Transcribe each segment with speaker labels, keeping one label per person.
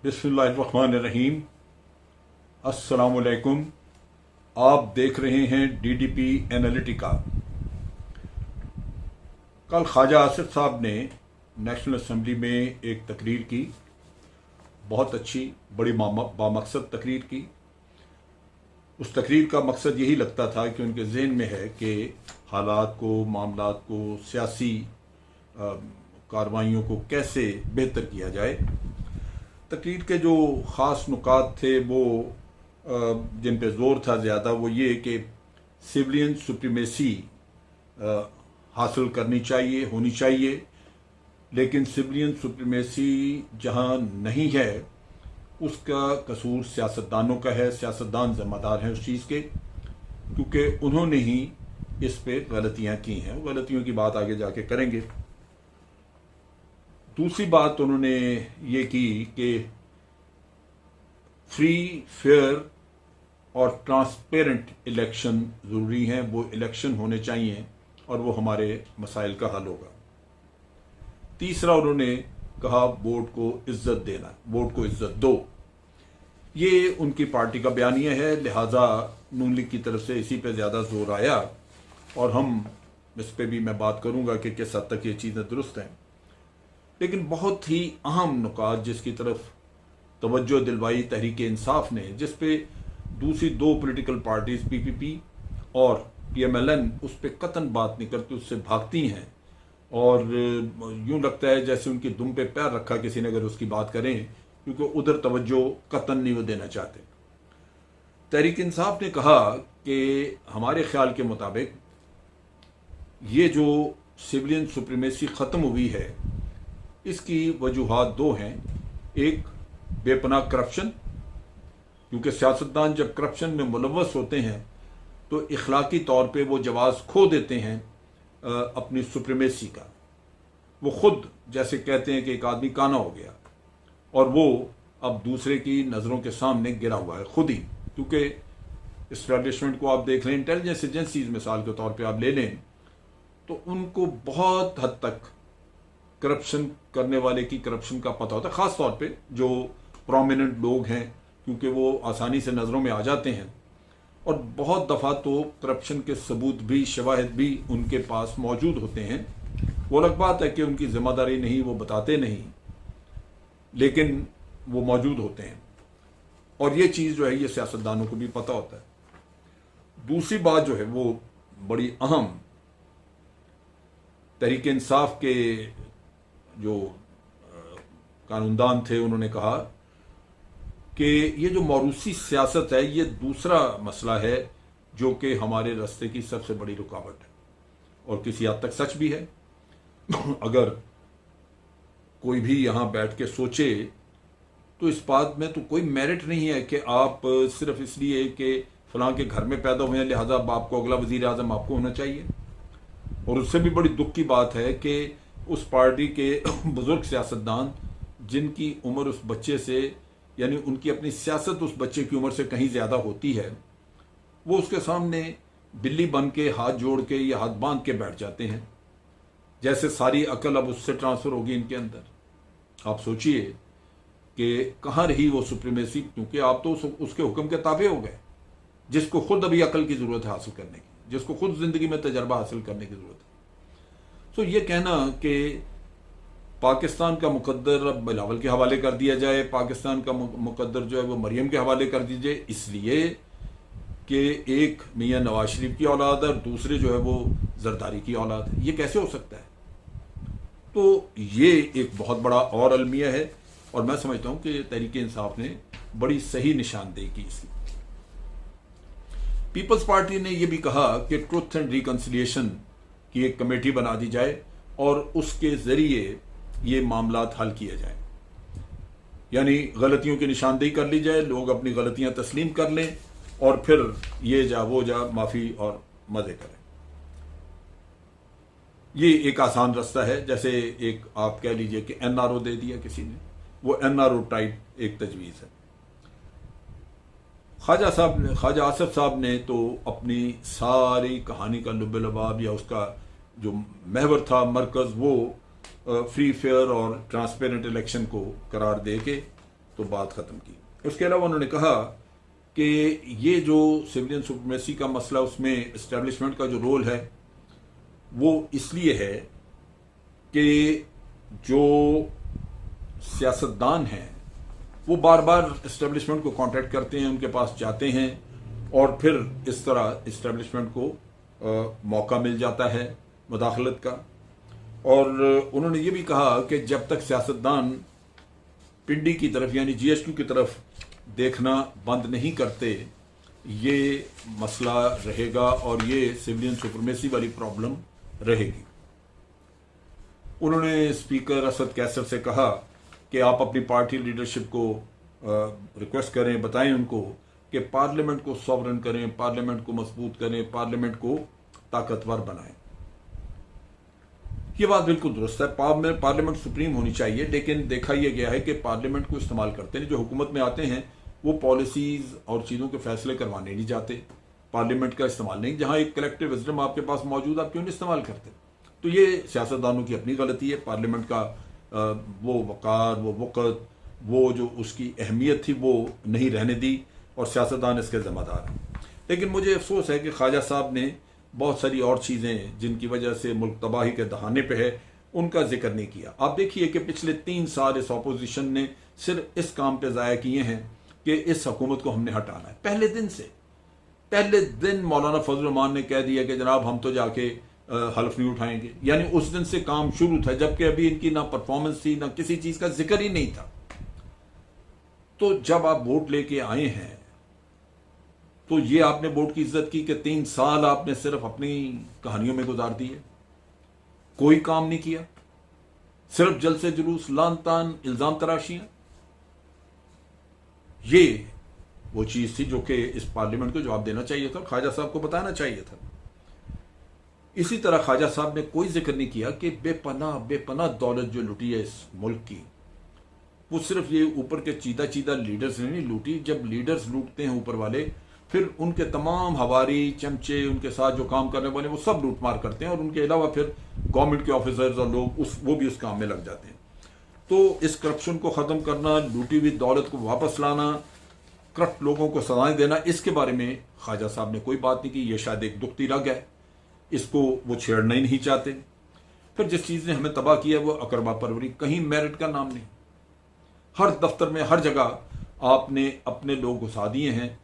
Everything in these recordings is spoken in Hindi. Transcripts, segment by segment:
Speaker 1: बिस्मिल्लाहिर्रहमानिर्रहीम। अस्सलामुअलैकुम। आप देख रहे हैं डीडीपी एनालिटिका। कल ख्वाजा आसिफ साहब ने नेशनल असम्बली में एक तकरीर की, बहुत अच्छी बड़ी बामकसद तकरीर की। उस तकरीर का मकसद यही लगता था कि उनके जहन में है कि हालात को, मामलात को, सियासी कार्रवाइयों को कैसे बेहतर किया जाए। तकरीर के जो ख़ास नुकात थे वो जिन पे ज़ोर था ज़्यादा, वो ये कि सिविलियन सुप्रीमेसी हासिल करनी चाहिए, होनी चाहिए, लेकिन सिविलियन सुप्रीमेसी जहाँ नहीं है उसका कसूर सियासतदानों का है। सियासतदान ज़िम्मेदार हैं उस चीज़ के, क्योंकि उन्होंने ही इस पे गलतियाँ की हैं। गलतियों की बात आगे जाके करेंगे। दूसरी बात उन्होंने ये की कि फ्री, फेयर और ट्रांसपेरेंट इलेक्शन ज़रूरी हैं। वो इलेक्शन होने चाहिए और वो हमारे मसाइल का हल होगा। तीसरा उन्होंने कहा वोट को इज्जत देना, वोट को इज्जत दो। ये उनकी पार्टी का बयानिया है, लिहाजा नून लीग की तरफ से इसी पे ज़्यादा जोर आया और हम इस पे भी मैं बात करूंगा कि किस हद तक ये चीज़ें दुरुस्त हैं। लेकिन बहुत ही अहम नुकात जिसकी तरफ तवज्जो दिलवाई तहरीक इंसाफ ने, जिस पे दूसरी दो पॉलिटिकल पार्टीज पीपीपी और पीएमएलएन उस पर कतन बात नहीं करती, उससे भागती हैं और यूं लगता है जैसे उनकी दुम पे पैर रखा किसी ने अगर उसकी बात करें, क्योंकि उधर तवज्जो कतन नहीं वो देना चाहते। तहरीक इंसाफ ने कहा कि हमारे ख्याल के मुताबिक ये जो सिविलियन सुप्रीमेसी ख़त्म हुई है इसकी वजूहात दो हैं। एक, बेपनाह करप्शन, क्योंकि सियासतदान जब करप्शन में मुलव्वस होते हैं तो इखलाकी तौर पे वो जवाज़ खो देते हैं अपनी सुप्रीमेसी का। वो खुद जैसे कहते हैं कि एक आदमी काना हो गया और वो अब दूसरे की नज़रों के सामने गिरा हुआ है खुद ही। क्योंकि इस्टेब्लिशमेंट को आप देख लें, इंटेलिजेंस एजेंसीज मिसाल के तौर पे आप ले लें, तो उनको बहुत हद तक करप्शन करने वाले की करप्शन का पता होता है, ख़ास तौर पे जो प्रोमिनेंट लोग हैं, क्योंकि वो आसानी से नज़रों में आ जाते हैं। और बहुत दफ़ा तो करप्शन के सबूत भी, शवाहिद भी उनके पास मौजूद होते हैं। वो अलग बात है कि उनकी ज़िम्मेदारी नहीं, वो बताते नहीं, लेकिन वो मौजूद होते हैं और ये चीज़ जो है ये सियासतदानों को भी पता होता है। दूसरी बात जो है वो बड़ी अहम, तहरीक इंसाफ के जो कानूनदान थे उन्होंने कहा कि ये जो मौरूसी सियासत है ये दूसरा मसला है जो कि हमारे रास्ते की सबसे बड़ी रुकावट है, और किसी हद तक सच भी है। अगर कोई भी यहाँ बैठ के सोचे तो इस बात में तो कोई मेरिट नहीं है कि आप सिर्फ इसलिए कि फलां के घर में पैदा हुए हैं लिहाजा आपको अगला वजीर आज़म आपको होना चाहिए। और उससे भी बड़ी दुख की बात है कि उस पार्टी के बुजुर्ग सियासतदान जिनकी उम्र उस बच्चे से, यानी उनकी अपनी सियासत उस बच्चे की उम्र से कहीं ज़्यादा होती है, वो उसके सामने बिल्ली बन के हाथ जोड़ के या हाथ बांध के बैठ जाते हैं, जैसे सारी अकल अब उससे ट्रांसफ़र होगी इनके अंदर। आप सोचिए कि कहाँ रही वो सुप्रीमेसी, क्योंकि आप तो उसके हुक्म के ताबे हो गए, जिसको खुद अभी अकल की ज़रूरत है हासिल करने की, जिसको खुद ज़िंदगी में तजर्बा हासिल करने की ज़रूरत है। तो ये कहना कि पाकिस्तान का मुकद्दर अब बिलावल के हवाले कर दिया जाए, पाकिस्तान का मुकद्दर जो है वो मरियम के हवाले कर दीजिए इसलिए कि एक मियाँ नवाज शरीफ की औलाद है और दूसरे जो है वो जरदारी की औलाद है, ये कैसे हो सकता है? तो ये एक बहुत बड़ा और अलमिया है और मैं समझता हूँ कि तहरीक इंसाफ ने बड़ी सही निशानदेही की इसकी। पीपल्स पार्टी ने यह भी कहा कि ट्रुथ एंड रिकन्सिलिएशन की एक कमेटी बना दी जाए और उसके ज़रिए ये मामलात हल किए जाएं, यानी गलतियों की निशानदेही कर ली जाए, लोग अपनी गलतियां तस्लीम कर लें और फिर ये जा वो जा माफ़ी और मज़े करें। ये एक आसान रास्ता है, जैसे एक आप कह लीजिए कि एनआरओ दे दिया किसी ने, वो एनआरओ टाइप एक तजवीज़ है। ख्वाजा आसिफ साहब ने तो अपनी सारी कहानी का लुब लबाब या उसका जो महवर था, मरकज़, वो फ्री फेयर और ट्रांसपेरेंट इलेक्शन को करार दे के तो बात ख़त्म की। उसके अलावा उन्होंने कहा कि ये जो सिविलियन सुप्रीमेसी का मसला, उसमें इस्टेब्लिशमेंट का जो रोल है वो इसलिए है कि जो सियासतदान हैं वो बार बार इस्टेब्लिशमेंट को कांटेक्ट करते हैं, उनके पास जाते हैं और फिर इस तरह इस्टेब्लिशमेंट को मौका मिल जाता है मुदाखलत का। और उन्होंने ये भी कहा कि जब तक सियासतदान पिंडी की तरफ यानी GSQ की तरफ देखना बंद नहीं करते, ये मसला रहेगा और ये सिविलियन सुप्रीमेसी वाली प्रॉब्लम रहेगी। उन्होंने स्पीकर असद कैसर से कहा कि आप अपनी पार्टी लीडरशिप को रिक्वेस्ट करें, बताएं उनको कि पार्लियामेंट को सॉवरन करें, पार्लियामेंट को मजबूत करें, पार्लियामेंट को ताकतवर बनाएं। ये बात बिल्कुल दुरुस्त है। पार्लियामेंट सुप्रीम होनी चाहिए, लेकिन देखा यह गया है कि पार्लियामेंट को इस्तेमाल करते हैं जो हुकूमत में आते हैं, वो पॉलिसीज और चीज़ों के फैसले करवाने नहीं जाते, पार्लियामेंट का इस्तेमाल नहीं। जहां एक कलेक्टिव विजडम आपके पास मौजूद, आप क्यों नहीं इस्तेमाल करते? तो ये सियासतदानों की अपनी गलती है। पार्लियामेंट का वो वक़ार, वो वक़्त, वो जो उसकी अहमियत थी वो नहीं रहने दी और सियासतदान इसके ज़िम्मेदार हैं। लेकिन मुझे अफसोस है कि ख्वाजा साहब ने बहुत सारी और चीज़ें जिनकी वजह से मुल्क तबाही के दहाने पे है, उनका जिक्र नहीं किया। आप देखिए कि पिछले 3 साल इस अपोजिशन ने सिर्फ इस काम पे ज़ाया किए हैं कि इस हुकूमत को हमने हटाना है। पहले दिन मौलाना फजल रहमान ने कह दिया कि जनाब हम तो जाके हल्फ नहीं उठाएंगे, यानी उस दिन से काम शुरू था, जबकि अभी इनकी ना परफॉर्मेंस थी, ना किसी चीज़ का जिक्र ही नहीं था। तो जब आप वोट लेके आए हैं तो ये आपने वोट की इज्जत की कि 3 साल आपने सिर्फ अपनी कहानियों में गुजार दिए, कोई काम नहीं किया, सिर्फ जलसे जुलूस, लान तान, इल्जाम तराशियां। ये वो चीज थी जो कि इस पार्लियामेंट को जवाब देना चाहिए था, ख्वाजा साहब को बताना चाहिए था। इसी तरह ख्वाजा साहब ने कोई जिक्र नहीं किया कि बेपनाह दौलत जो लुटी है इस मुल्क की, वो सिर्फ ये ऊपर के चीदा लीडर्स ने नहीं लूटी। जब लीडर्स लूटते हैं ऊपर वाले, फिर उनके तमाम हवारी चमचे, उनके साथ जो काम करने वाले, वो सब लूटमार करते हैं और उनके अलावा फिर गवर्नमेंट के ऑफिसर्स और लोग वो भी उस काम में लग जाते हैं। तो इस करप्शन को ख़त्म करना, लूटी हुई दौलत को वापस लाना, करप्ट लोगों को सजाएं देना, इसके बारे में ख्वाजा साहब ने कोई बात नहीं की। ये शायद एक दुखती रग है, इसको वो छेड़ना ही नहीं चाहते। फिर जिस चीज़ ने हमें तबाह किया वो अकरबा परवरी, कहीं मेरिट का नाम नहीं। हर दफ्तर में, हर जगह आपने अपने लोग घुसा दिए हैं।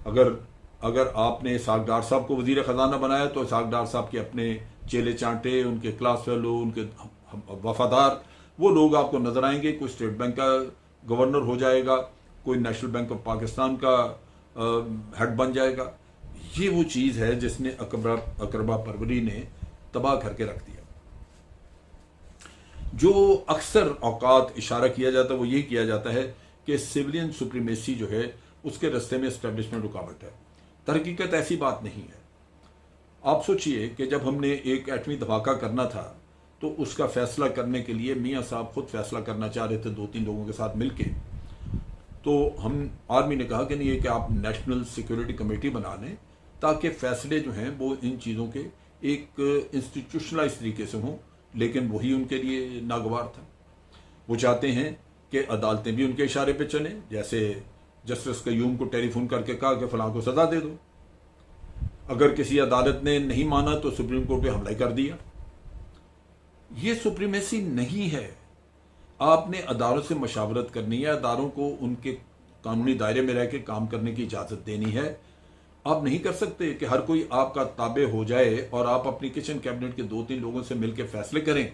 Speaker 1: अगर आपने इसहाक डार साहब को वजीर ख़जाना बनाया तो इसहाक डार साहब के अपने चेले चांटे, उनके क्लास फेलो, उनके वफादार वो लोग आपको नजर आएंगे। कोई स्टेट बैंक का गवर्नर हो जाएगा, कोई नेशनल बैंक ऑफ पाकिस्तान का हेड बन जाएगा। ये वो चीज़ है जिसने अकरबा परवरी ने तबाह करके रख दिया। जो अक्सर औकात इशारा किया जाता है वो ये किया जाता है कि सिविलियन सुप्रीमेसी जो है उसके रास्ते में एस्टेब्लिशमेंट रुकावट है। दरहकीकत ऐसी बात नहीं है। आप सोचिए कि जब हमने एक एटमी धमाका करना था तो उसका फैसला करने के लिए मियाँ साहब खुद फैसला करना चाह रहे थे 2-3 लोगों के साथ मिलके। तो हम आर्मी ने कहा कि नहीं, ये कि आप नेशनल सिक्योरिटी कमेटी बना लें ताकि फैसले जो हैं वो इन चीज़ों के एक इंस्टीट्यूशनलाइज तरीके से हों, लेकिन वही उनके लिए नागवार था। वो चाहते हैं कि अदालतें भी उनके इशारे पे चलें, जैसे जस्टिस कयूम को टेलीफोन करके कहा कि फलां को सजा दे दो। अगर किसी अदालत ने नहीं माना तो सुप्रीम कोर्ट पे हमला कर दिया। ये सुप्रीमेसी नहीं है। आपने अदालत से मशावरत करनी है, अदारों को उनके कानूनी दायरे में रह के काम करने की इजाज़त देनी है। आप नहीं कर सकते कि हर कोई आपका ताबे हो जाए और आप अपनी किचन कैबिनेट के 2-3 लोगों से मिलकर फैसले करें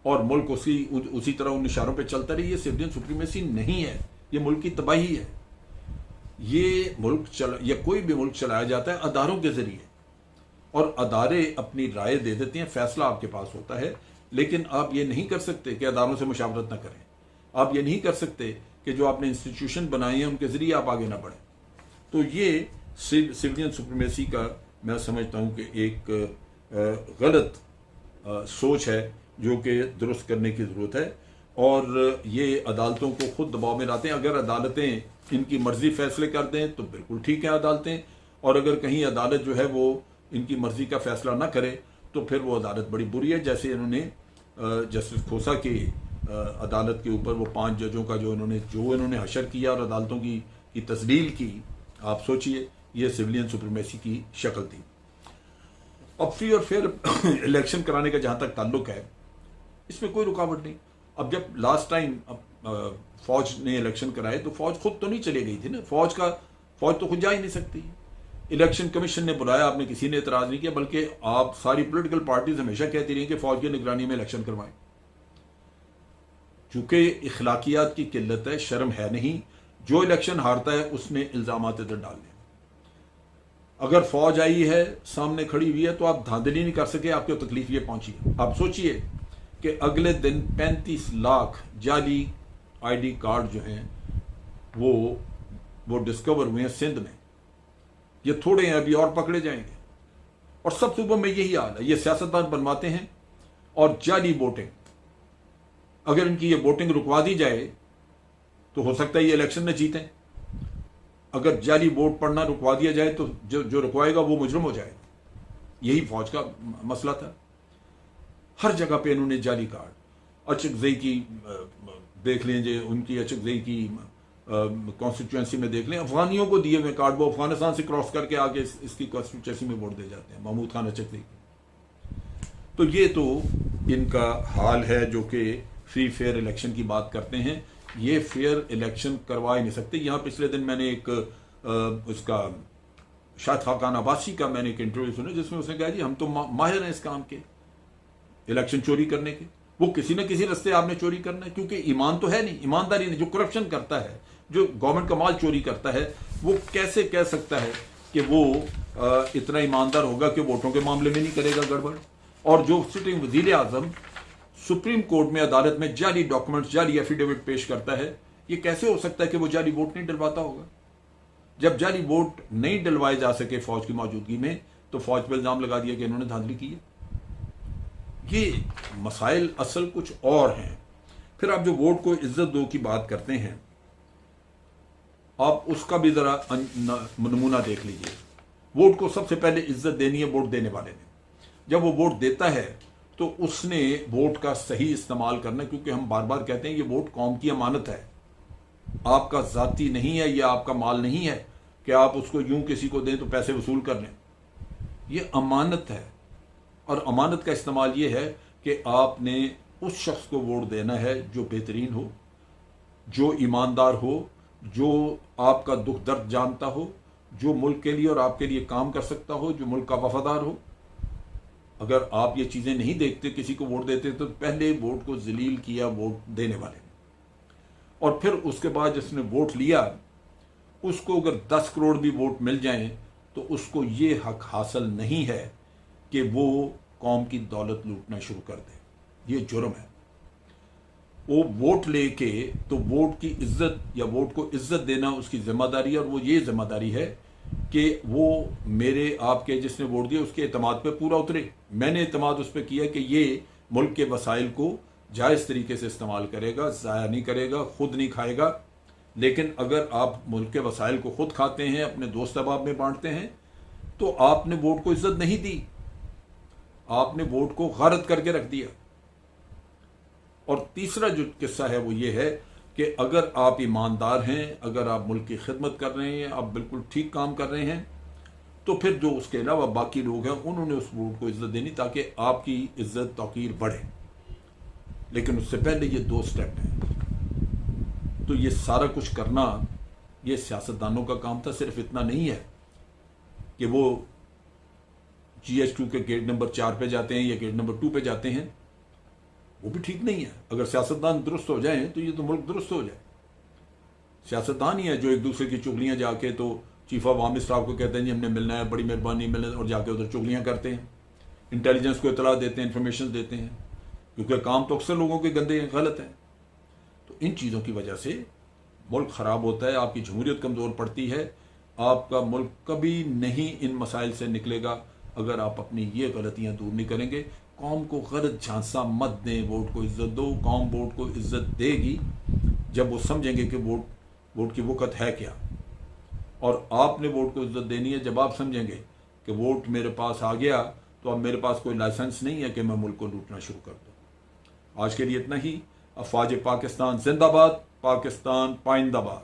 Speaker 1: और मुल्क उसी तरह उन इशारों पे चलता रहे। ये सिविलियन सुप्रीमेसी नहीं है, ये मुल्क की तबाही है। ये कोई भी मुल्क चलाया जाता है अदारों के जरिए और अदारे अपनी राय दे देते हैं, फैसला आपके पास होता है। लेकिन आप ये नहीं कर सकते कि अदारों से मुशावरत ना करें। आप ये नहीं कर सकते कि जो आपने इंस्टीट्यूशन बनाए हैं उनके जरिए आप आगे ना बढ़ें। तो ये सिविलियन सुप्रीमेसी का मैं समझता हूँ कि एक गलत सोच है जो कि दुरुस्त करने की ज़रूरत है। और ये अदालतों को खुद दबाव में लाते हैं। अगर अदालतें इनकी मर्जी फैसले कर दें तो बिल्कुल ठीक है अदालतें, और अगर कहीं अदालत जो है वो इनकी मर्जी का फैसला ना करे तो फिर वो अदालत बड़ी बुरी है। जैसे इन्होंने जस्टिस खोसा के अदालत के ऊपर वो 5 जजों का जो इन्होंने हशर किया और अदालतों की तस्दील की, आप सोचिए ये सिविलियन सुप्रीमेसी की शक्ल थी। अब फ्री और फेयर इलेक्शन कराने का जहाँ तक ताल्लुक है, इसमें कोई रुकावट नहीं। अब जब लास्ट टाइम फौज ने इलेक्शन कराए तो फौज खुद तो नहीं चली गई थी ना, फौज तो खुद जा ही नहीं सकती। इलेक्शन कमीशन ने बुलाया, आपने किसी ने एतराज नहीं किया, बल्कि आप सारी पॉलिटिकल पार्टीज हमेशा कहती रही कि फौज की निगरानी में इलेक्शन करवाएं। चूंकि इखलाकियात की किल्लत है, शर्म है नहीं, जो इलेक्शन हारता है उसने इल्जामात इधर डालने। अगर फौज आई है, सामने खड़ी हुई है, तो आप धांधली नहीं कर सके, आपको तकलीफ ये पहुंची है। आप सोचिए कि अगले दिन 35 लाख जाली आईडी कार्ड जो हैं वो डिस्कवर हुए हैं सिंध में। ये थोड़े हैं, अभी और पकड़े जाएंगे। और सब सूबों में यही हाल है, ये सियासतदान बनवाते हैं और जाली वोटिंग। अगर इनकी ये वोटिंग रुकवा दी जाए तो हो सकता है ये इलेक्शन में जीतें। अगर जाली वोट पड़ना रुकवा दिया जाए तो जो रुकवाएगा वो मुजरिम हो जाएगा। यही फौज का मसला था। हर जगह पे इन्होंने जाली कार्ड, अचकजई की देख लीजिए, उनकी अचकजई की कॉन्स्टिट्यूएंसी में देख लें, अफगानियों को दिए हुए कार्ड, वो अफगानिस्तान से क्रॉस करके आके इसकी कॉन्स्टिट्यूएंसी में वोट दे जाते हैं, महमूद खान अचकजई। तो ये तो इनका हाल है जो कि फ्री फेयर इलेक्शन की बात करते हैं। ये फेयर इलेक्शन करवा ही नहीं सकते। यहाँ पिछले दिन मैंने एक उसका शायद खाकान अब्बासी का मैंने एक इंटरव्यू सुना, जिसमें उसने कहा जी हम तो माहिर हैं इस काम के, इलेक्शन चोरी करने के। वो किसी न किसी रास्ते आपने चोरी करना है, क्योंकि ईमान तो है नहीं, ईमानदारी नहीं। जो करप्शन करता है, जो गवर्नमेंट का माल चोरी करता है, वो कैसे कह सकता है कि वो इतना ईमानदार होगा कि वोटों के मामले में नहीं करेगा गड़बड़। और जो सिटिंग वजीर आजम सुप्रीम कोर्ट में, अदालत में जाली डॉक्यूमेंट्स, जाली एफिडेविट पेश करता है, ये कैसे हो सकता है कि वो जाली वोट नहीं डलवाता होगा? जब जाली वोट नहीं डलवाए जा सके फौज की मौजूदगी में, तो फौज पर इल्जाम लगा दिया कि इन्होंने धांधली की है। ये मसाइल असल कुछ और हैं। फिर आप जो वोट को इज्जत दो की बात करते हैं, आप उसका भी जरा नमूना देख लीजिए। वोट को सबसे पहले इज्जत देनी है वोट देने वाले ने। जब वो वोट देता है तो उसने वोट का सही इस्तेमाल करना, क्योंकि हम बार बार कहते हैं ये वोट कौम की अमानत है, आपका जाती नहीं है, ये आपका माल नहीं है कि आप उसको यूं किसी को दें तो पैसे वसूल कर लें। ये अमानत है, और अमानत का इस्तेमाल ये है कि आपने उस शख्स को वोट देना है जो बेहतरीन हो, जो ईमानदार हो, जो आपका दुख दर्द जानता हो, जो मुल्क के लिए और आपके लिए काम कर सकता हो, जो मुल्क का वफादार हो। अगर आप ये चीज़ें नहीं देखते, किसी को वोट देते, तो पहले वोट को जलील किया वोट देने वाले ने, और फिर उसके बाद जिसने वोट लिया उसको अगर 10 करोड़ भी वोट मिल जाएं तो उसको ये हक हासिल नहीं है कि वो कौम की दौलत लूटना शुरू कर दे। ये जुर्म है। वो वोट लेके तो वोट की इज्जत या वोट को इज्जत देना उसकी जिम्मेदारी है, और वो ये जिम्मेदारी है कि वो मेरे आपके जिसने वोट दिया उसके एतमाद पे पूरा उतरे। मैंने एतमाद उस पर किया कि ये मुल्क के वसाइल को जायज़ तरीके से इस्तेमाल करेगा, ज़ाया नहीं करेगा, खुद नहीं खाएगा। लेकिन अगर आप मुल्क के वसाइल को खुद खाते हैं, अपने दोस्त अहबाब में बांटते हैं, तो आपने वोट को इज्जत नहीं दी, आपने वोट को गारत करके रख दिया। और तीसरा जो किस्सा है वो ये है कि अगर आप ईमानदार हैं, अगर आप मुल्क की खिदमत कर रहे हैं, आप बिल्कुल ठीक काम कर रहे हैं, तो फिर जो उसके अलावा बाकी लोग हैं उन्होंने उस वोट को इज्जत देनी, ताकि आपकी इज्जत तौकीर बढ़े। लेकिन उससे पहले ये 2 स्टेप हैं। तो ये सारा कुछ करना ये सियासतदानों का काम था। सिर्फ इतना नहीं है कि वो GH2 के गेट नंबर 4 पे जाते हैं या गेट नंबर 2 पे जाते हैं, वो भी ठीक नहीं है। अगर सियासतदान दुरुस्त हो जाएं तो ये तो मुल्क दुरुस्त हो जाए। सियासतदान ही है जो एक दूसरे की चुगलियां जाके तो चीफ ऑफ आर्मी स्टाफ को कहते हैं जी हमने मिलना है, बड़ी मेहरबानी मिलना, और जाके उधर चुगलियां करते हैं, इंटेलिजेंस को इतला देते हैं, इंफॉर्मेशन देते हैं, क्योंकि काम तो अक्सर लोगों के गंदे हैं, गलत हैं। तो इन चीज़ों की वजह से मुल्क ख़राब होता है, आपकी जमहूरियत कमज़ोर पड़ती है, आपका मुल्क कभी नहीं इन मसाइल से निकलेगा अगर आप अपनी ये गलतियाँ दूर नहीं करेंगे। कौम को गलत झांसा मत दें, वोट को इज्जत दो। कौम वोट को इज्जत देगी जब वो समझेंगे कि वोट की वक़्त है क्या, और आपने वोट को इज्जत देनी है जब आप समझेंगे कि वोट मेरे पास आ गया तो अब मेरे पास कोई लाइसेंस नहीं है कि मैं मुल्क को लूटना शुरू कर दूँ। आज के लिए इतना ही। अफवाज पाकिस्तान जिंदाबाद, पाकिस्तान पाइंदाबाद।